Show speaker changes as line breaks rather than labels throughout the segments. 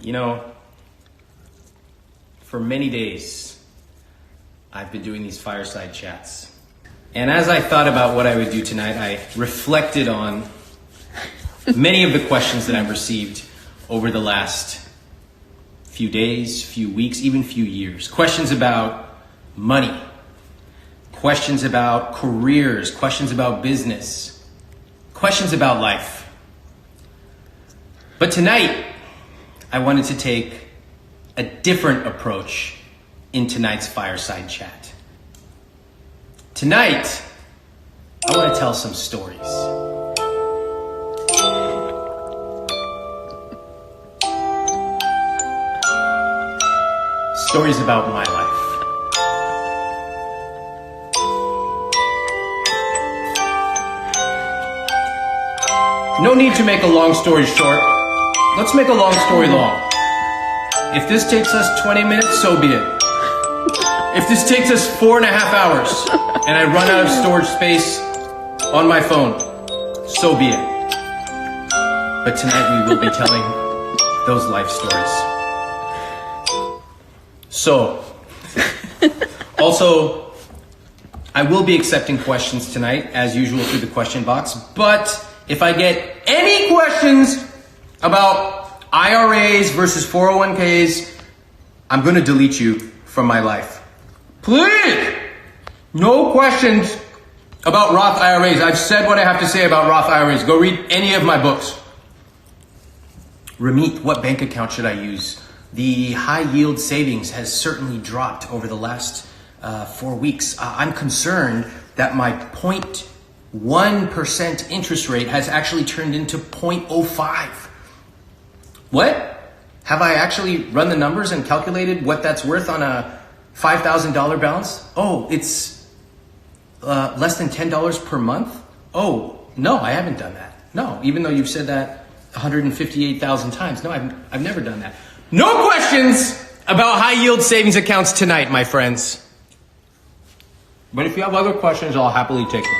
You know, for many days, I've been doing these fireside chats. And as I thought about what I would do tonight, I reflected on many of the questions that I've received over the last few days, few weeks, even few years. Questions about money, questions about careers, questions about business, questions about life. But tonight, I wanted to take a different approach in tonight's fireside chat. Tonight, I want to tell some stories. Stories about my life. No need to make a long story short. Let's make a long story long. If this takes us 20 minutes, so be it. If this takes us 4.5 hours and I run out of storage space on my phone, so be it. But tonight we will be telling those life stories. So, also, I will be accepting questions tonight, as usual, through the question box. But if I get any questions about IRAs versus 401ks, I'm going to delete you from my life. Please! No questions about Roth IRAs. I've said what I have to say about Roth IRAs. Go read any of my books. Ramit, what bank account should I use? The high yield savings has certainly dropped over the last 4 weeks. I'm concerned that my 0.1% interest rate has actually turned into 0.05. What? Have I actually run the numbers and calculated what that's worth on a $5,000 balance? Oh, it's less than $10 per month? Oh, no, I haven't done that. No, even though you've said that 158,000 times. No, I've never done that. No questions about high yield savings accounts tonight, my friends. But if you have other questions, I'll happily take them.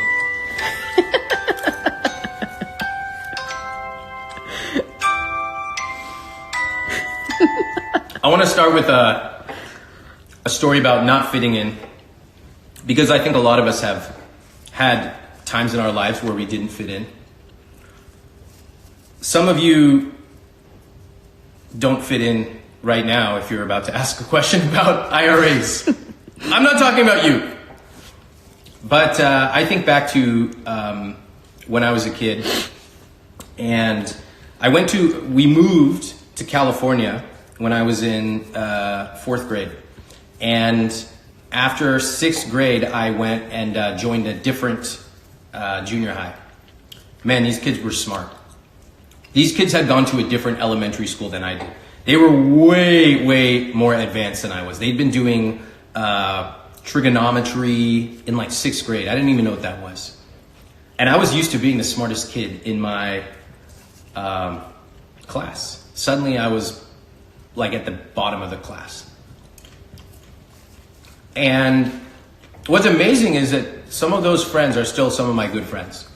I want to start with a story about not fitting in, because I think a lot of us have had times in our lives where we didn't fit in. Some of you don't fit in right now if you're about to ask a question about IRAs. I'm not talking about you. But I think back to when I was a kid, and we moved to California when I was in 4th grade. And after 6th grade, I went and joined a different junior high. Man, these kids were smart. These kids had gone to a different elementary school than I did. They were way, way more advanced than I was. They'd been doing trigonometry in like 6th grade. I didn't even know what that was. And I was used to being the smartest kid in my class. Suddenly I was like at the bottom of the class. And what's amazing is that some of those friends are still some of my good friends.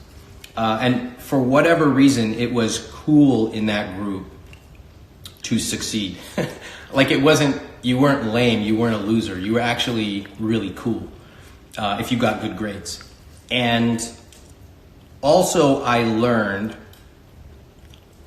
And for whatever reason, it was cool in that group to succeed. Like you weren't lame, you weren't a loser. You were actually really cool if you got good grades. And also I learned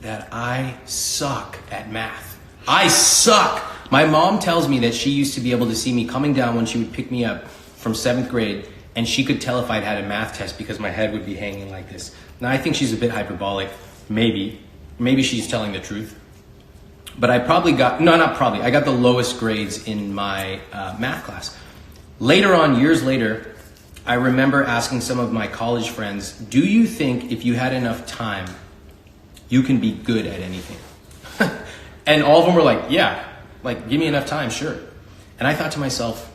that I suck at math. I suck. My mom tells me that she used to be able to see me coming down when she would pick me up from 7th grade, and she could tell if I'd had a math test because my head would be hanging like this. Now I think she's a bit hyperbolic, maybe she's telling the truth. But I got the lowest grades in my math class. Later on, years later, I remember asking some of my college friends, do you think if you had enough time, you can be good at anything? And all of them were like, yeah, like give me enough time, sure. And I thought to myself,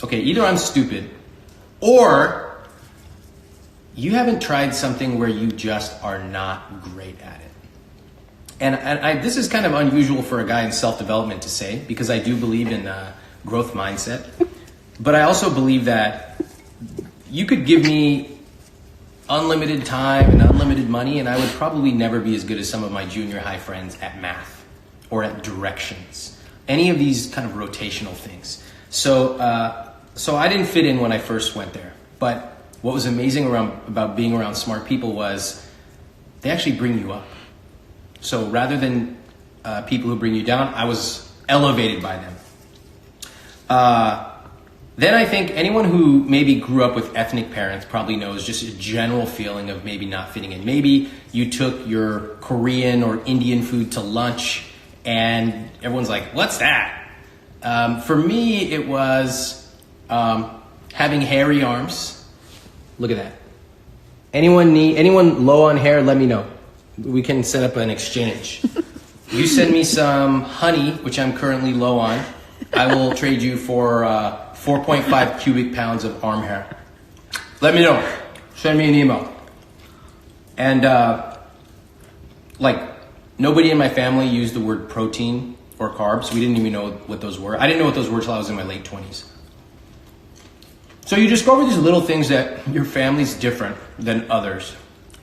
okay, either I'm stupid or you haven't tried something where you just are not great at it. And this is kind of unusual for a guy in self-development to say, because I do believe in growth mindset. But I also believe that you could give me unlimited time and unlimited money, and I would probably never be as good as some of my junior high friends at math. or at directions. Any of these kind of rotational things. So I didn't fit in when I first went there. But what was amazing about being around smart people was they actually bring you up. So rather than people who bring you down, I was elevated by them. Then I think anyone who maybe grew up with ethnic parents probably knows just a general feeling of maybe not fitting in. Maybe you took your Korean or Indian food to lunch and everyone's like, what's that? For me, it was having hairy arms. Look at that. Anyone low on hair, let me know. We can set up an exchange. You send me some honey, which I'm currently low on. I will trade you for 4.5 cubic pounds of arm hair. Let me know. Send me an email. And nobody in my family used the word protein or carbs. We didn't even know what those were. I didn't know what those were till I was in my late 20s. So you discover these little things that your family's different than others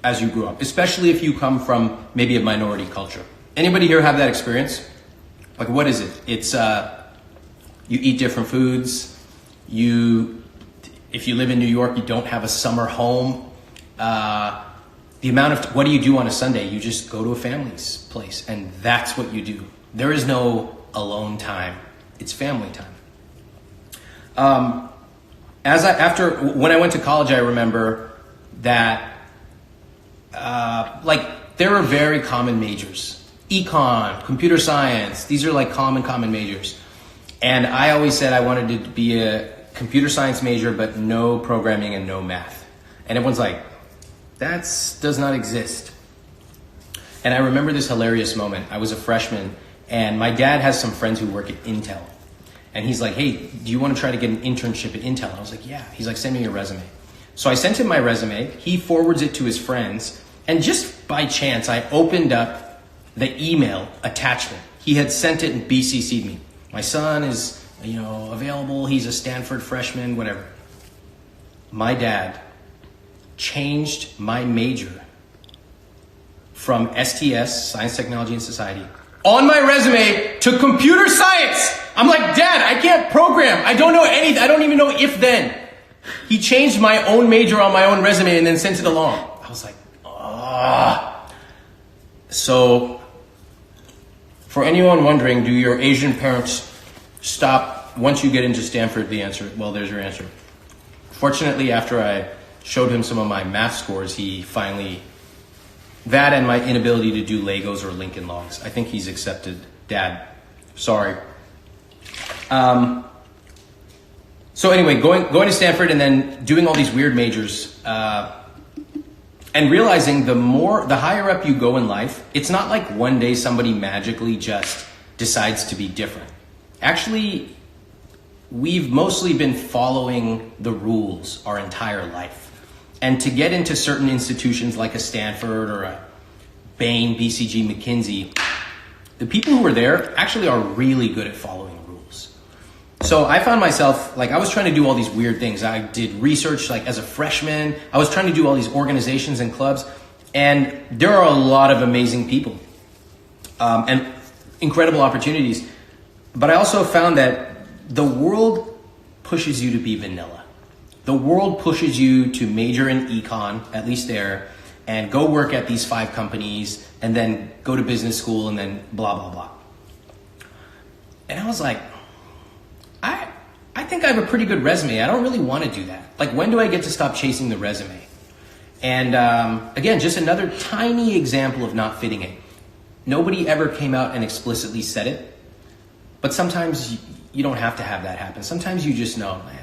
as you grew up, especially if you come from maybe a minority culture. Anybody here have that experience? Like, what is it? It's you eat different foods. If you live in New York, you don't have a summer home. What do you do on a Sunday? You just go to a family's place, and that's what you do. There is no alone time. It's family time. When I went to college, I remember that there are very common majors. Econ, computer science, these are like common majors. And I always said I wanted to be a computer science major, but no programming and no math. And everyone's like, that does not exist. And I remember this hilarious moment. I was a freshman and my dad has some friends who work at Intel. And he's like, hey, do you want to try to get an internship at Intel? And I was like, yeah. He's like, send me your resume. So I sent him my resume. He forwards it to his friends. And just by chance, I opened up the email attachment. He had sent it and BCC'd me. My son is, available. He's a Stanford freshman, whatever. My dad changed my major from STS, Science, Technology, and Society, on my resume to computer science. I'm like, Dad, I can't program. I don't know anything. I don't even know if then. He changed my own major on my own resume and then sent it along. I was like, ah. So, for anyone wondering, do your Asian parents stop once you get into Stanford? The answer, well, there's your answer. Fortunately, after I showed him some of my math scores, he finally, that and my inability to do Legos or Lincoln Logs, I think he's accepted. Dad, sorry. So anyway, going to Stanford and then doing all these weird majors, and realizing the higher up you go in life, it's not like one day somebody magically just decides to be different. Actually, we've mostly been following the rules our entire life. And to get into certain institutions like a Stanford or a Bain, BCG, McKinsey, the people who are there actually are really good at following rules. So I found myself, I was trying to do all these weird things. I did research, as a freshman. I was trying to do all these organizations and clubs. And there are a lot of amazing people and incredible opportunities. But I also found that the world pushes you to be vanilla. The world pushes you to major in econ, at least there, and go work at these 5 companies, and then go to business school, and then blah, blah, blah. And I was like, I think I have a pretty good resume. I don't really want to do that. When do I get to stop chasing the resume? And again, just another tiny example of not fitting in. Nobody ever came out and explicitly said it, but sometimes you don't have to have that happen. Sometimes you just know, man,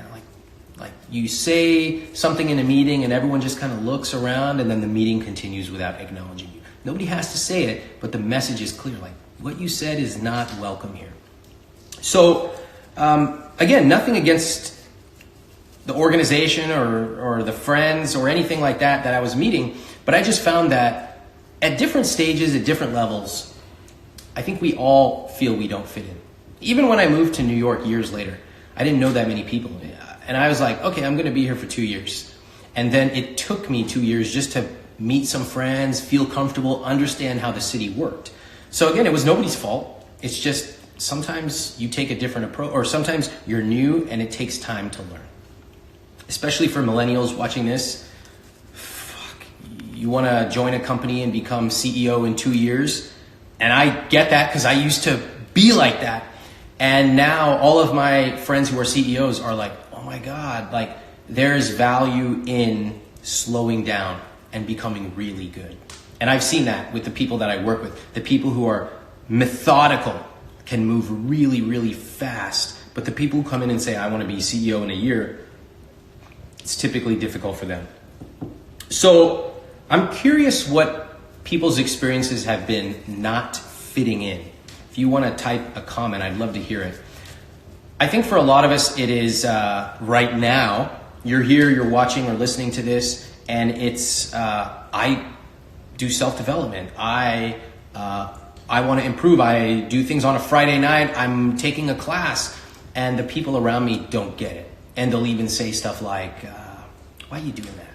you say something in a meeting and everyone just kind of looks around and then the meeting continues without acknowledging you. Nobody has to say it, but the message is clear. What you said is not welcome here. So, again, nothing against the organization or the friends or anything like that I was meeting, but I just found that at different stages, at different levels, I think we all feel we don't fit in. Even when I moved to New York years later, I didn't know that many people. And I was like, okay, I'm going to be here for 2 years. And then it took me 2 years just to meet some friends, feel comfortable, understand how the city worked. So again, it was nobody's fault. It's just sometimes you take a different approach, or sometimes you're new and it takes time to learn. Especially for millennials watching this, you want to join a company and become CEO in 2 years. And I get that because I used to be like that. And now all of my friends who are CEOs are like, oh my God, like there's value in slowing down and becoming really good. And I've seen that with the people that I work with. The people who are methodical can move really, really fast. But the people who come in and say, I want to be CEO in a year, it's typically difficult for them. So I'm curious what people's experiences have been not fitting in. If you want to type a comment, I'd love to hear it. I think for a lot of us, it is right now, you're here, you're watching or listening to this, and it's, I do self-development. I want to improve. I do things on a Friday night. I'm taking a class, and the people around me don't get it. And they'll even say stuff like, why are you doing that?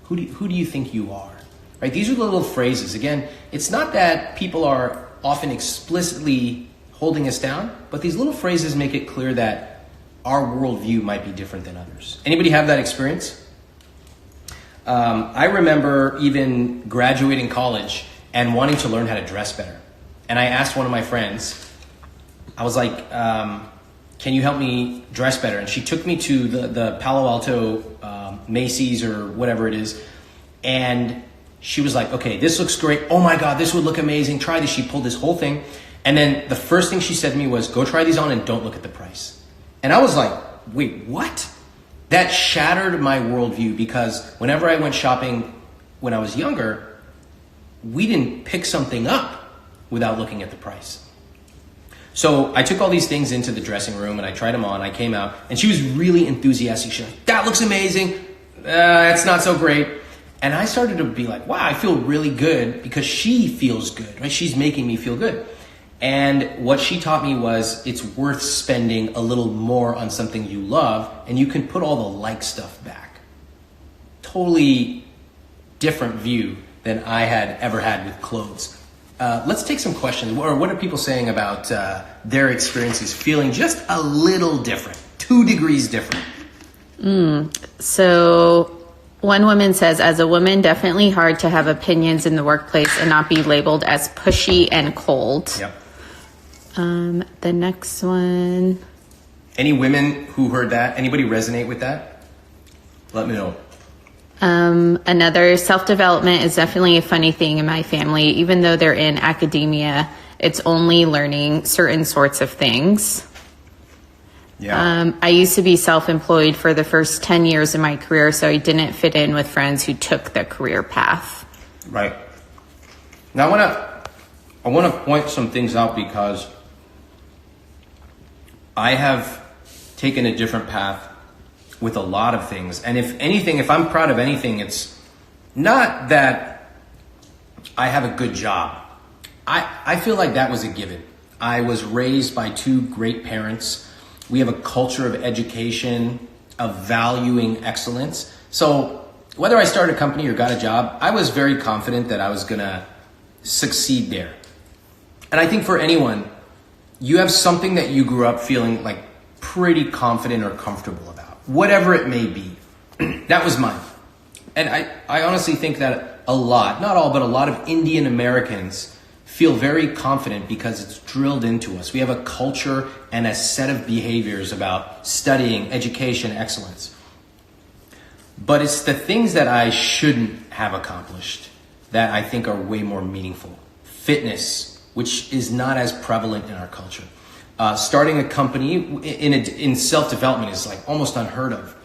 Who do you think you are? Right? These are the little phrases. Again, it's not that people are often explicitly holding us down, but these little phrases make it clear that our worldview might be different than others. Anybody have that experience? I remember even graduating college and wanting to learn how to dress better. And I asked one of my friends, I was like, can you help me dress better? And she took me to the Palo Alto Macy's or whatever it is. And she was like, okay, this looks great. Oh my God, this would look amazing. Try this. She pulled this whole thing. And then the first thing she said to me was, go try these on and don't look at the price. And I was like, wait, what? That shattered my worldview, because whenever I went shopping when I was younger, we didn't pick something up without looking at the price. So I took all these things into the dressing room and I tried them on. I came out and she was really enthusiastic. She was like, that looks amazing. It's not so great. And I started to be like, wow, I feel really good because she feels good, right? She's making me feel good. And what she taught me was it's worth spending a little more on something you love, and you can put all the like stuff back. Totally different view than I had ever had with clothes. Let's take some questions. Or what are people saying about their experiences feeling just a little different, 2 degrees different?
So one woman says, as a woman, definitely hard to have opinions in the workplace and not be labeled as pushy and cold.
Yep.
The next one.
Any women who heard that? Anybody resonate with that? Let me know.
Another, self-development is definitely a funny thing in my family. Even though they're in academia, it's only learning certain sorts of things.
Yeah.
I used to be self-employed for the first 10 years of my career, so I didn't fit in with friends who took the career path.
Right. Now I want to point some things out because I have taken a different path with a lot of things. And if anything, if I'm proud of anything, it's not that I have a good job. I feel like that was a given. I was raised by 2 great parents. We have a culture of education, of valuing excellence. So whether I started a company or got a job, I was very confident that I was going to succeed there. And I think for anyone, you have something that you grew up feeling like pretty confident or comfortable about, whatever it may be. That was mine. And I honestly think that a lot, not all, but a lot of Indian Americans feel very confident because it's drilled into us. We have a culture and a set of behaviors about studying, education, excellence. But it's the things that I shouldn't have accomplished that I think are way more meaningful. Fitness, which is not as prevalent in our culture. Starting a company in self-development is like almost unheard of.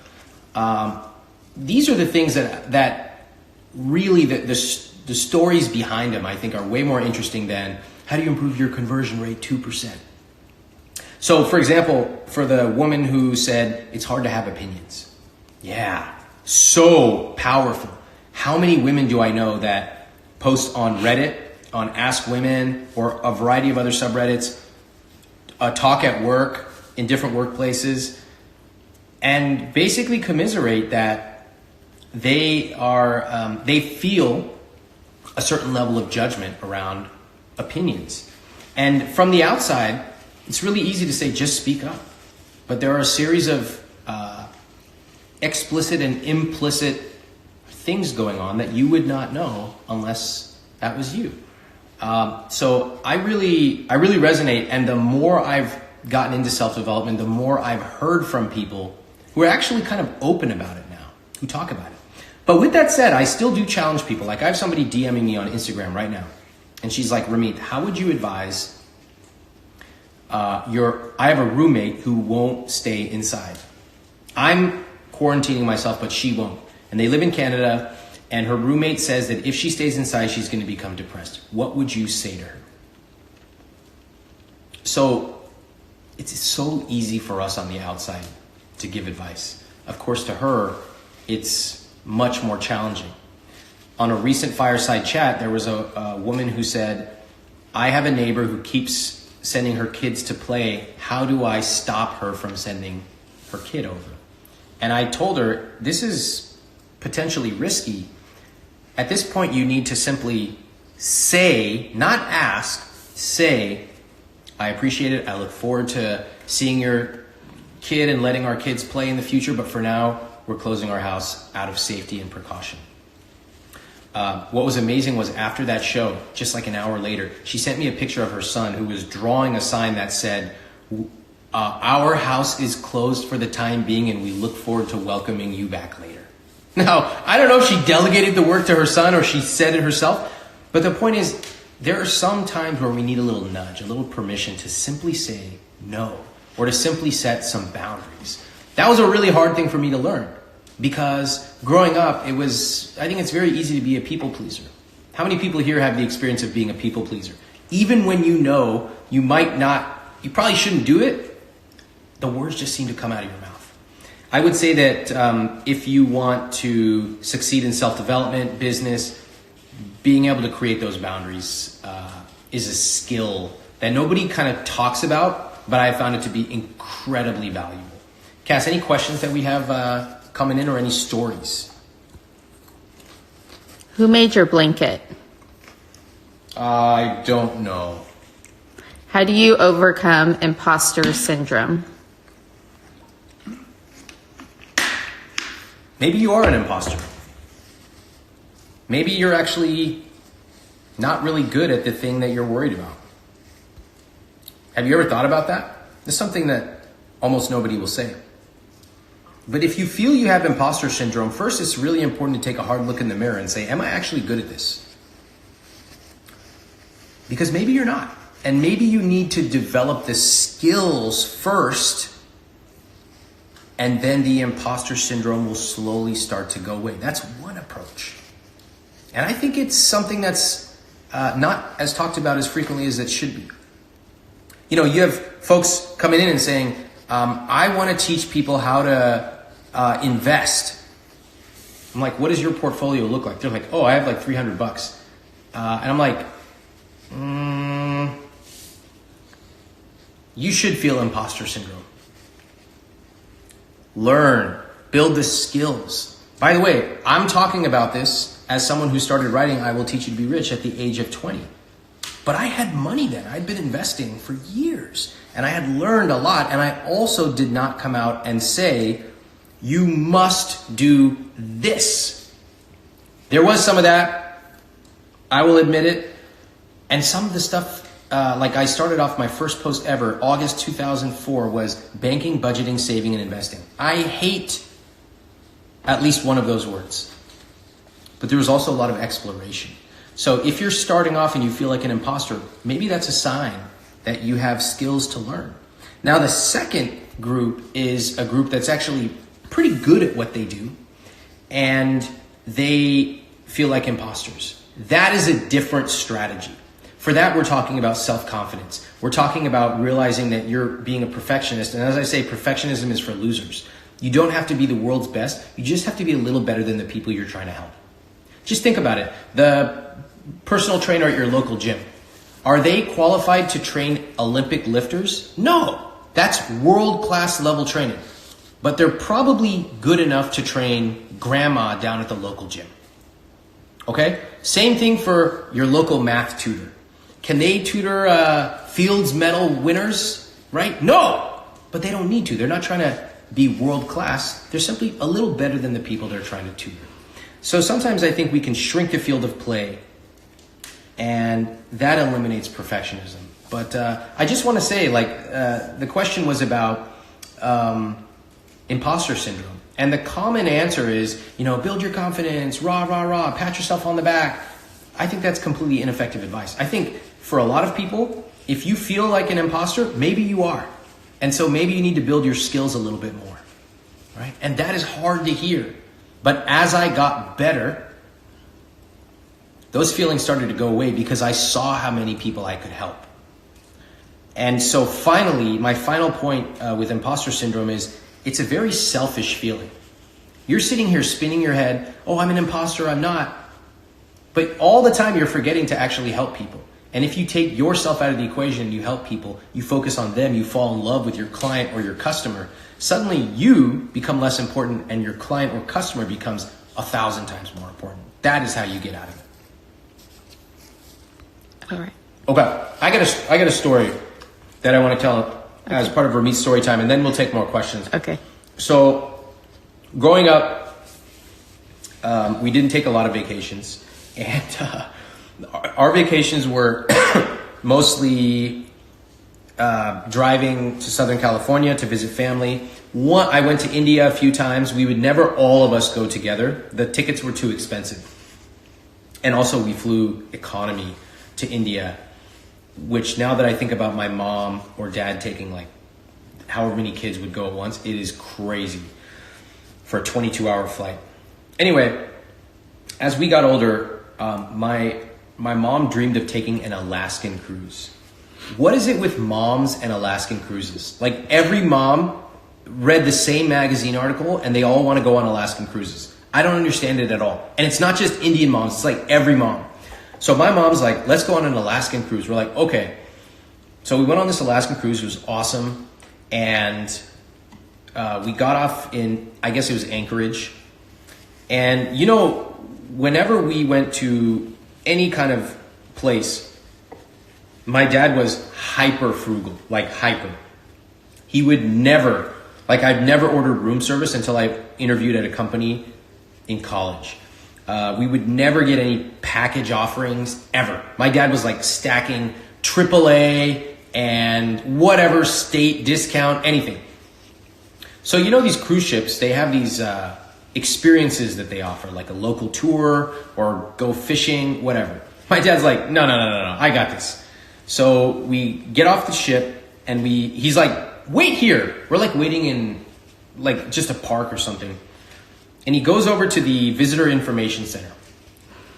These are the things that really, the stories behind them, I think, are way more interesting than how do you improve your conversion rate 2%. So, for example, for the woman who said it's hard to have opinions. Yeah, so powerful. How many women do I know that post on Reddit, on Ask Women, or a variety of other subreddits, talk at work, in different workplaces, and basically commiserate that they feel a certain level of judgment around opinions. And from the outside, it's really easy to say, just speak up. But there are a series of explicit and implicit things going on that you would not know unless that was you. So I really resonate. And the more I've gotten into self-development, the more I've heard from people who are actually kind of open about it now, who talk about it. But with that said, I still do challenge people. Like I have somebody DMing me on Instagram right now. And she's like, Ramit, how would you advise I have a roommate who won't stay inside. I'm quarantining myself, but she won't. And they live in Canada, and her roommate says that if she stays inside, she's going to become depressed. What would you say to her? So it's so easy for us on the outside to give advice. Of course, to her, it's much more challenging. On a recent fireside chat, there was a woman who said, I have a neighbor who keeps sending her kids to play. How do I stop her from sending her kid over? And I told her, this is potentially risky. At this point, you need to simply say, not ask, say, I appreciate it. I look forward to seeing your kid and letting our kids play in the future. But for now, we're closing our house out of safety and precaution. What was amazing was after that show, just like an hour later, she sent me a picture of her son who was drawing a sign that said, our house is closed for the time being and we look forward to welcoming you back later. Now, I don't know if she delegated the work to her son or she said it herself, but the point is, there are some times where we need a little nudge, a little permission to simply say no, or to simply set some boundaries. That was a really hard thing for me to learn. Because growing up, I think it's very easy to be a people pleaser. How many people here have the experience of being a people pleaser? Even when you know you probably shouldn't do it, the words just seem to come out of your mouth. I would say that if you want to succeed in self-development, business, being able to create those boundaries is a skill that nobody kind of talks about, but I found it to be incredibly valuable. Cass, any questions that we have coming in or any stories?
Who made your blanket?
I don't know.
How do you overcome imposter syndrome?
Maybe you are an imposter. Maybe you're actually not really good at the thing that you're worried about. Have you ever thought about that? It's something that almost nobody will say. But if you feel you have imposter syndrome, first it's really important to take a hard look in the mirror and say, am I actually good at this? Because maybe you're not. And maybe you need to develop the skills first, and then the imposter syndrome will slowly start to go away. That's one approach. And I think it's something that's not as talked about as frequently as it should be. You know, you have folks coming in and saying, I want to teach people how to invest. I'm like, what does your portfolio look like? They're like, oh, I have like $300. And I'm like, you should feel imposter syndrome. Learn, build the skills. By the way, I'm talking about this as someone who started writing I Will Teach You to Be Rich at the age of 20. But I had money then. I'd been investing for years. And I had learned a lot. And I also did not come out and say, you must do this. There was some of that. I will admit it. And some of the stuff, like I started off my first post ever, August 2004, was banking, budgeting, saving, and investing. I hate at least one of those words. But there was also a lot of exploration. So if you're starting off and you feel like an imposter, maybe that's a sign that you have skills to learn. Now, the second group is a group that's actually pretty good at what they do, and they feel like imposters. That is a different strategy. For that, we're talking about self-confidence. We're talking about realizing that you're being a perfectionist. And as I say, perfectionism is for losers. You don't have to be the world's best. You just have to be a little better than the people you're trying to help. Just think about it. The personal trainer at your local gym, are they qualified to train Olympic lifters? No, that's world-class level training. But they're probably good enough to train grandma down at the local gym. Okay? Same thing for your local math tutor. Can they tutor Fields Medal winners, right? No, but they don't need to. They're not trying to be world class. They're simply a little better than the people they're trying to tutor. So sometimes I think we can shrink the field of play, and that eliminates perfectionism. But I just want to say, the question was about imposter syndrome. And the common answer is, build your confidence, rah, rah, rah, pat yourself on the back. I think that's completely ineffective advice. I think for a lot of people, if you feel like an imposter, maybe you are. And so maybe you need to build your skills a little bit more, right? And that is hard to hear. But as I got better, those feelings started to go away because I saw how many people I could help. And so finally, my final point with imposter syndrome is it's a very selfish feeling. You're sitting here spinning your head, oh, I'm an imposter, I'm not. But all the time you're forgetting to actually help people. And if you take yourself out of the equation, you help people, you focus on them, you fall in love with your client or your customer, suddenly you become less important and your client or customer becomes 1,000 times more important. That is how you get out of it.
All right.
Okay, I got a story that I want to tell as part of Ramit's story time, and then we'll take more questions.
Okay.
So, growing up, we didn't take a lot of vacations, and our vacations were mostly driving to Southern California to visit family. I went to India a few times. We would never all of us go together. The tickets were too expensive. And also we flew economy to India, which now that I think about my mom or dad taking however many kids would go at once, it is crazy for a 22-hour flight. Anyway, as we got older, my mom dreamed of taking an Alaskan cruise. What is it with moms and Alaskan cruises? Every mom read the same magazine article and they all want to go on Alaskan cruises. I don't understand it at all. And it's not just Indian moms, it's every mom. So my mom's like, let's go on an Alaskan cruise. We're like, okay. So we went on this Alaskan cruise. It was awesome. And we got off in, I guess it was Anchorage. And whenever we went to any kind of place, my dad was hyper frugal, hyper. He would never, I'd never ordered room service until I interviewed at a company in college. We would never get any package offerings ever. My dad was stacking AAA and whatever state discount, anything. So these cruise ships, they have these experiences that they offer, like a local tour or go fishing, whatever. My dad's like, no, I got this. So we get off the ship and he's like, wait here. We're waiting in just a park or something. And he goes over to the visitor information center.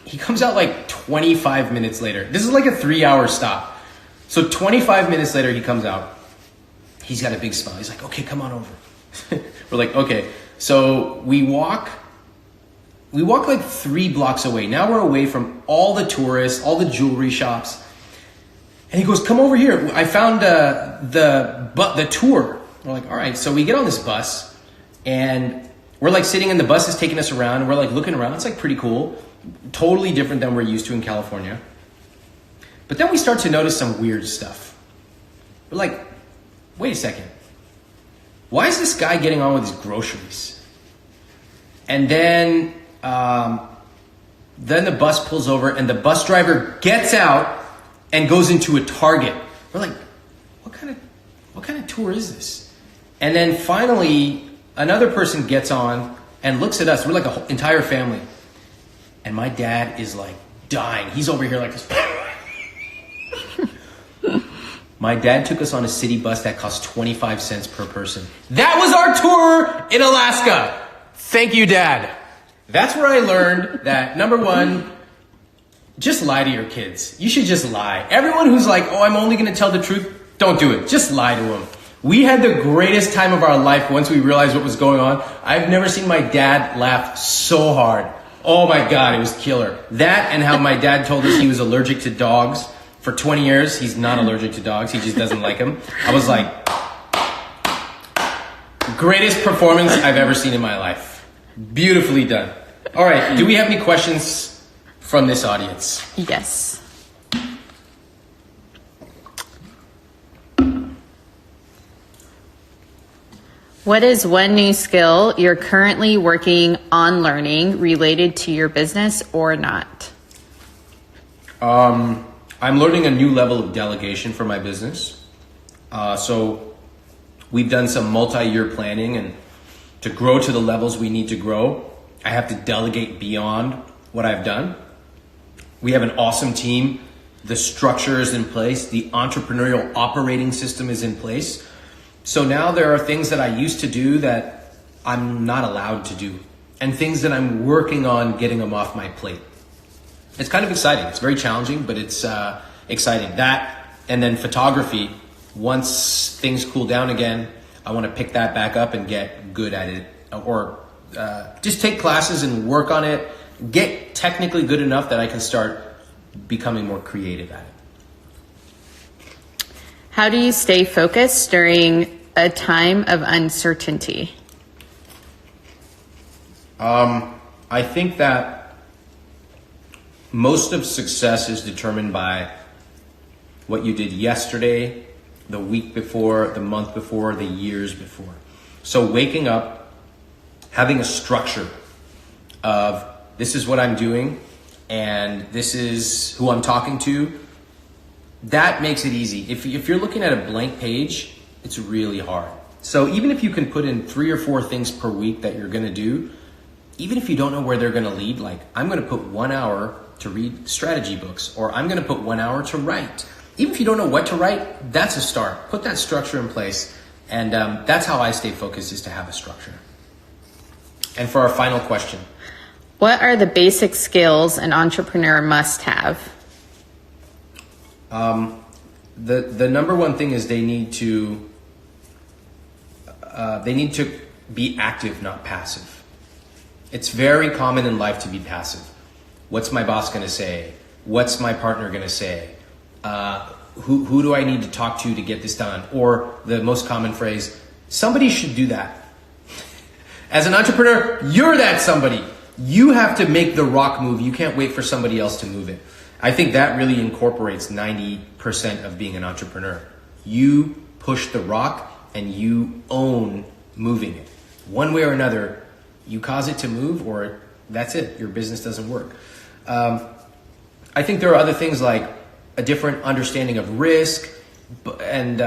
He comes out 25 minutes later. This is a 3-hour stop. So 25 minutes later, he comes out. He's got a big smile. He's like, okay, come on over. We're like, okay. So we walk 3 blocks away. Now we're away from all the tourists, all the jewelry shops. And he goes, come over here. I found the tour. We're like, all right. So we get on this bus and we're sitting in the bus is taking us around and we're looking around. It's pretty cool. Totally different than we're used to in California. But then we start to notice some weird stuff. We're like, wait a second. Why is this guy getting on with his groceries? And then the bus pulls over and the bus driver gets out and goes into a Target. We're like, what kind of tour is this? And then finally, another person gets on and looks at us. We're an entire family. And my dad is dying. He's over here this. My dad took us on a city bus that cost 25 cents per person. That was our tour in Alaska. Thank you, Dad. That's where I learned that, number one, just lie to your kids. You should just lie. Everyone who's I'm only going to tell the truth, don't do it. Just lie to them. We had the greatest time of our life once we realized what was going on. I've never seen my dad laugh so hard. Oh my God, it was killer. That and how my dad told us he was allergic to dogs. For 20 years, he's not allergic to dogs. He just doesn't like them. I was like, greatest performance I've ever seen in my life. Beautifully done. All right, do we have any questions from this audience?
Yes. What is one new skill you're currently working on learning related to your business or not?
I'm learning a new level of delegation for my business. So we've done some multi-year planning, and to grow to the levels we need to grow, I have to delegate beyond what I've done. We have an awesome team. The structure is in place. The entrepreneurial operating system is in place. So now there are things that I used to do that I'm not allowed to do, and things that I'm working on getting them off my plate. It's kind of exciting. It's very challenging, but it's exciting. That, and then photography. Once things cool down again, I want to pick that back up and get good at it, or just take classes and work on it, get technically good enough that I can start becoming more creative at it.
How do you stay focused during a time of uncertainty?
I think that most of success is determined by what you did yesterday, the week before, the month before, the years before. So waking up, having a structure of this is what I'm doing and this is who I'm talking to, that makes it easy. If you're looking at a blank page, it's really hard. So even if you can put in 3 or 4 things per week that you're gonna do, even if you don't know where they're gonna lead, like I'm gonna put 1 hour to read strategy books, or I'm gonna put 1 hour to write. Even if you don't know what to write, that's a start. Put that structure in place. And that's how I stay focused, is to have a structure. And for our final question.
What are the basic skills an entrepreneur must have?
The number one thing is they need to be active, not passive. It's very common in life to be passive. What's my boss going to say? What's my partner going to say? Who do I need to talk to get this done? Or the most common phrase, somebody should do that. As an entrepreneur, you're that somebody. You have to make the rock move. You can't wait for somebody else to move it. I think that really incorporates 90% of being an entrepreneur. You push the rock and you own moving it. One way or another, you cause it to move, or that's it. Your business doesn't work. I think there are other things like a different understanding of risk, and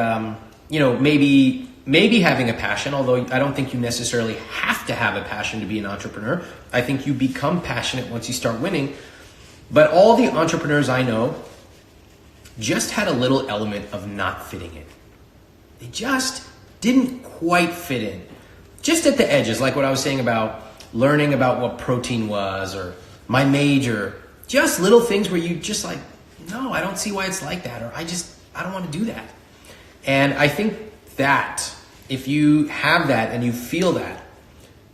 maybe having a passion, although I don't think you necessarily have to have a passion to be an entrepreneur. I think you become passionate once you start winning. But all the entrepreneurs I know just had a little element of not fitting in. They just didn't quite fit in. Just at the edges, like what I was saying about learning about what protein was, or my major, just little things where you just like, no, I don't see why it's like that, or I don't want to do that. And I think that if you have that and you feel that,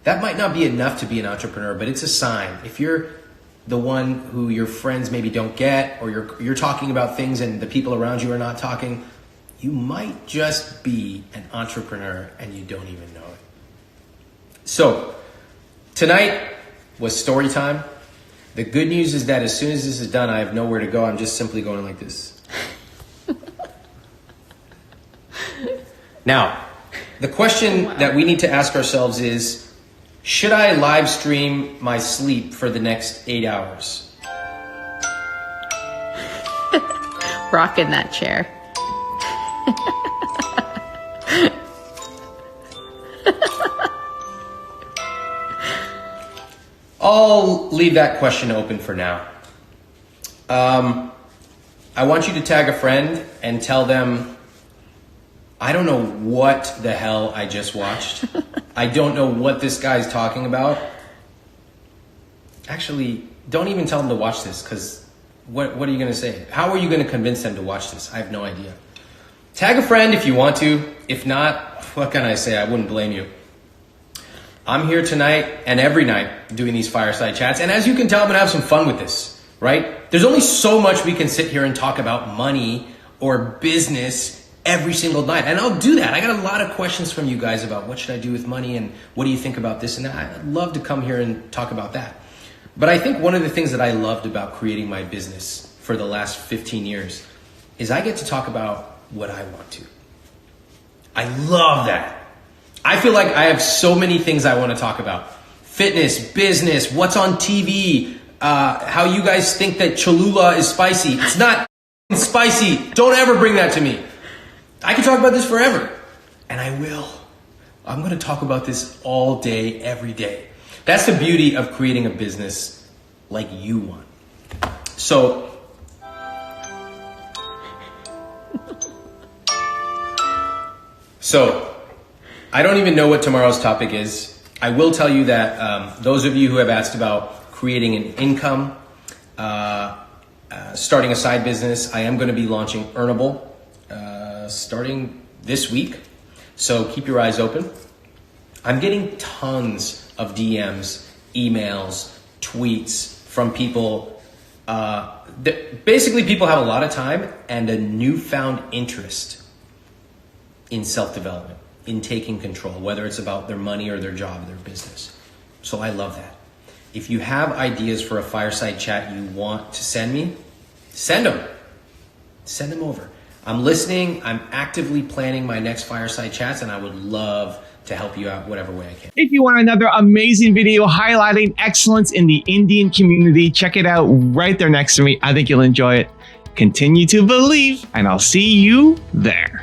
that might not be enough to be an entrepreneur, but it's a sign. If you're the one who your friends maybe don't get, or you're talking about things and the people around you are not talking, you might just be an entrepreneur and you don't even know it. So tonight was story time. The good news is that as soon as this is done, I have nowhere to go. I'm just simply going like this. Now, the question that we need to ask ourselves is, should I live stream my sleep for the next 8 hours?
Rocking that chair.
I'll leave that question open for now. I want you to tag a friend and tell them, I don't know what the hell I just watched. I don't know what this guy's talking about. Actually, don't even tell them to watch this, because what are you going to say? How are you going to convince them to watch this? I have no idea. Tag a friend if you want to. If not, what can I say? I wouldn't blame you. I'm here tonight and every night doing these fireside chats. And as you can tell, I'm going to have some fun with this, right? There's only so much we can sit here and talk about money or business every single night. And I'll do that. I got a lot of questions from you guys about what should I do with money and what do you think about this and that. I'd love to come here and talk about that. But I think one of the things that I loved about creating my business for the last 15 years is I get to talk about what I want to. I love that. I feel like I have so many things I want to talk about. Fitness, business, what's on TV, how you guys think that Cholula is spicy. It's not spicy. Don't ever bring that to me. I can talk about this forever. And I will. I'm going to talk about this all day, every day. That's the beauty of creating a business like you want. So, I don't even know what tomorrow's topic is. I will tell you that those of you who have asked about creating an income, starting a side business, I am going to be launching Earnable starting this week. So keep your eyes open. I'm getting tons of DMs, emails, tweets from people. Basically, people have a lot of time and a newfound interest in self-development, in taking control, whether it's about their money or their job or their business. So I love that. If you have ideas for a fireside chat you want to send me, send them. Send them over. I'm listening. I'm actively planning my next fireside chats, and I would love to help you out whatever way I can.
If you want another amazing video highlighting excellence in the Indian community, check it out right there next to me. I think you'll enjoy it. Continue to believe, and I'll see you there.